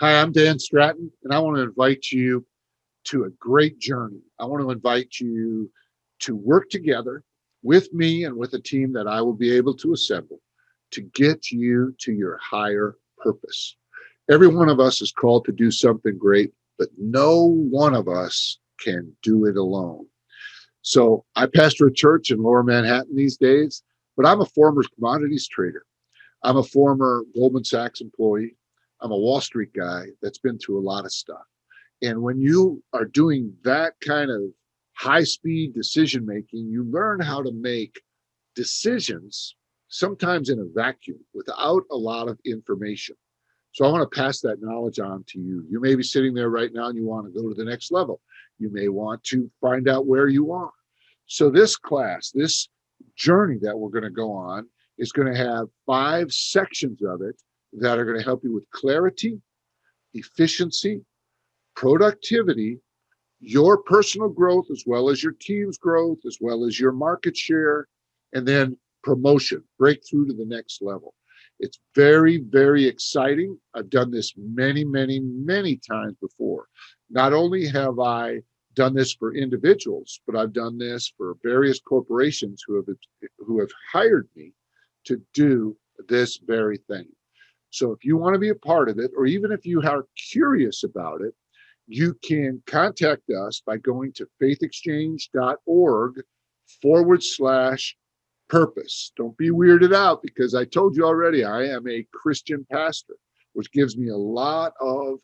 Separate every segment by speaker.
Speaker 1: Hi, I'm Dan Stratton, and I want to invite you to a great journey. I want to invite you to work together with me and with a team that I will be able to assemble to get you to your higher purpose. Every one of us is called to do something great, but no one of us can do it alone. So I pastor a church in Lower Manhattan these days, but I'm a former commodities trader. I'm a former Goldman Sachs employee. I'm a Wall Street guy that's been through a lot of stuff. And when you are doing that kind of high speed decision making, you learn how to make decisions, sometimes in a vacuum, without a lot of information. So I want to pass that knowledge on to you. You may be sitting there right now and you want to go to the next level. You may want to find out where you are. So this class, this journey that we're going to go on is going to have 5 sections of it that are going to help you with clarity, efficiency, productivity, your personal growth, as well as your team's growth, as well as your market share, and then promotion, break through to the next level. It's very, very exciting. I've done this many, many, many times before. Not only have I done this for individuals, but I've done this for various corporations who have hired me to do this very thing. So if you want to be a part of it, or even if you are curious about it, you can contact us by going to faithexchange.org/purpose. Don't be weirded out because I told you already I am a Christian pastor, which gives me a lot of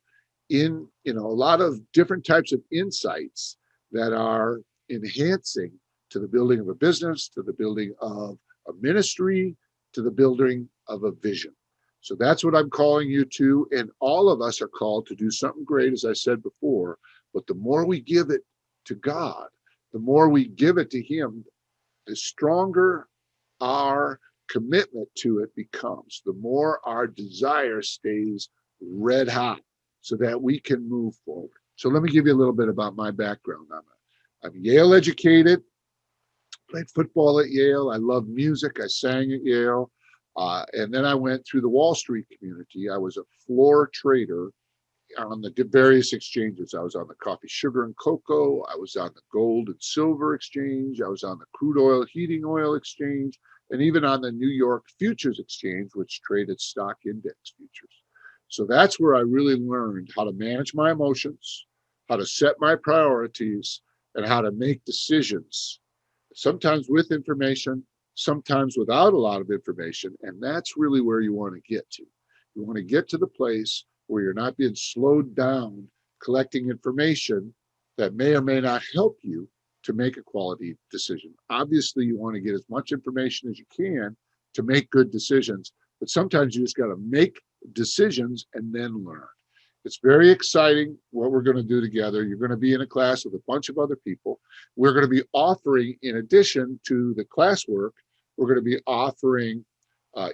Speaker 1: a lot of different types of insights that are enhancing to the building of a business, to the building of a ministry, to the building of a vision. So that's what I'm calling you to. And all of us are called to do something great, as I said before. But the more we give it to God, the more we give it to Him, the stronger our commitment to it becomes, the more our desire stays red hot so that we can move forward. So let me give you a little bit about my background. I'm Yale educated, played football at Yale. I love music. I sang at Yale. And then I went through the Wall Street community. I was a floor trader on the various exchanges. I was on the coffee, sugar, and cocoa. I was on the gold and silver exchange. I was on the crude oil, heating oil exchange, and even on the New York Futures Exchange, which traded stock index futures. So that's where I really learned how to manage my emotions, how to set my priorities, and how to make decisions, sometimes with information, sometimes without a lot of information. And that's really where you want to get to. You want to get to the place where you're not being slowed down collecting information that may or may not help you to make a quality decision. Obviously, you want to get as much information as you can to make good decisions, but sometimes you just got to make decisions and then learn. It's very exciting what we're going to do together. You're going to be in a class with a bunch of other people. We're going to be offering, in addition to the classwork, we're going to be offering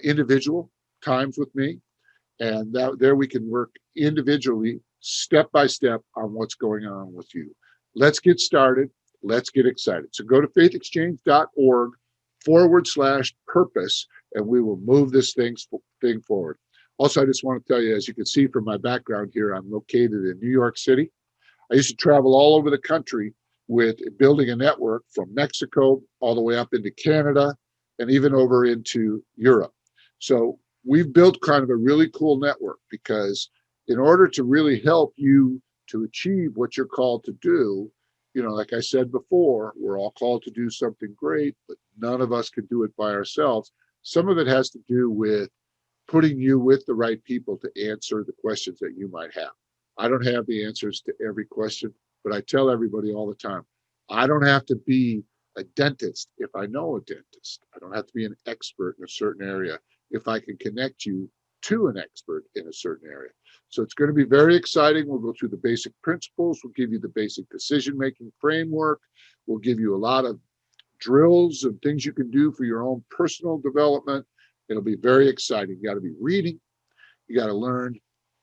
Speaker 1: individual times with me, and there we can work individually, step by step, on what's going on with you. Let's get started. Let's get excited. So go to faithexchange.org/purpose, and we will move this thing forward. Also, I just want to tell you, as you can see from my background here, I'm located in New York City. I used to travel all over the country with building a network from Mexico all the way up into Canada and even over into Europe. So we've built kind of a really cool network because in order to really help you to achieve what you're called to do, like I said before, we're all called to do something great, but none of us can do it by ourselves. Some of it has to do with putting you with the right people to answer the questions that you might have. I don't have the answers to every question, but I tell everybody all the time, I don't have to be a dentist if I know a dentist. I don't have to be an expert in a certain area if I can connect you to an expert in a certain area. So it's going to be very exciting. We'll go through the basic principles. We'll give you the basic decision-making framework. We'll give you a lot of drills and things you can do for your own personal development. It'll be very exciting. You got to be reading. You got to learn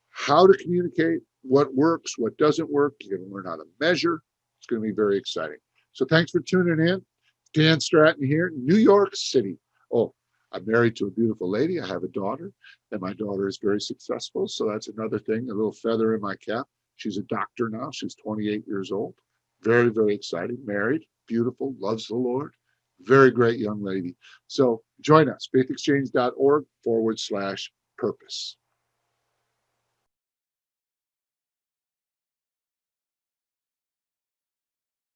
Speaker 1: how to communicate, what works, what doesn't work. You're going to learn how to measure. It's going to be very exciting. So thanks for tuning in. Dan Stratton here, New York City. Oh, I'm married to a beautiful lady. I have a daughter, and my daughter is very successful. So that's another thing, a little feather in my cap. She's a doctor now. She's 28 years old. Very, very exciting. Married, beautiful, loves the Lord. Very great young lady. So join us, faithexchange.org/purpose.